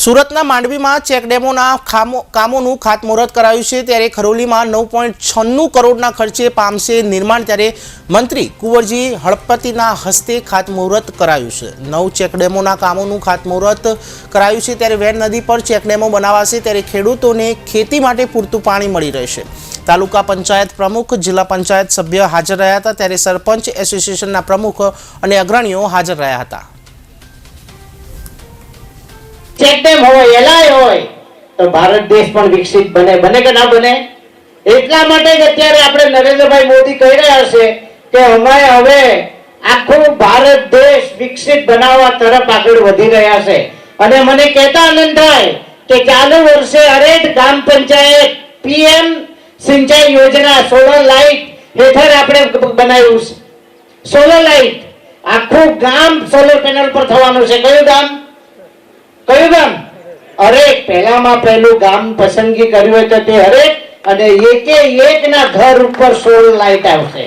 સુરતના માંડવીમાં ચેકડેમોના કામોનું ખાતમુહૂર્ત કરાયું છે ત્યારે ખરોલીમાં 9.96 કરોડના ખર્ચે પામશે નિર્માણ ત્યારે મંત્રી કુંવરજી હળપતિના હસ્તે ખાતમુહૂર્ત કરાયું છે। 9 ચેકડેમોના કામોનું ખાતમુહૂર્ત કરાયું છે ત્યારે વેણ નદી પર ચેકડેમો બનાવાશે ત્યારે ખેડૂતોને ખેતી માટે પૂરતું પાણી મળી રહેશે। તાલુકા પંચાયત પ્રમુખ જિલ્લા પંચાયત સભ્ય હાજર રહ્યા હતા ત્યારે સરપંચ એસોસિએશનના પ્રમુખ અને અગ્રણીઓ હાજર રહ્યા હતા। चेकडेम हो एलआई हो तो भारत देश पण विकसित बने बने के ना बने એટલા માટે જ અત્યારે આપણે નરેન્દ્રભાઈ મોદી કહી રહ્યા છે કે અમે હવે આખો ભારત દેશ વિકસિત બનાવવા તરફ આગળ વધી રહ્યા છે અને મને કહેતા આનંદ થાય કે ચાલુ વર્ષે હરેક ગ્રામ પંચાયત પીએમ સિંચાઈ યોજના સોલર લાઇટ હેઠળ આપણે બનાવ્યું છે। સોલર લાઇટ આખું ગામ સોલર પેનલ પર થવાનું છે। કયું ગામ हरेक पहला में पहलू गाम पसंदगी कर्યું तो हरेक एक ना घर ऊपर सोलर लाइट आवशे।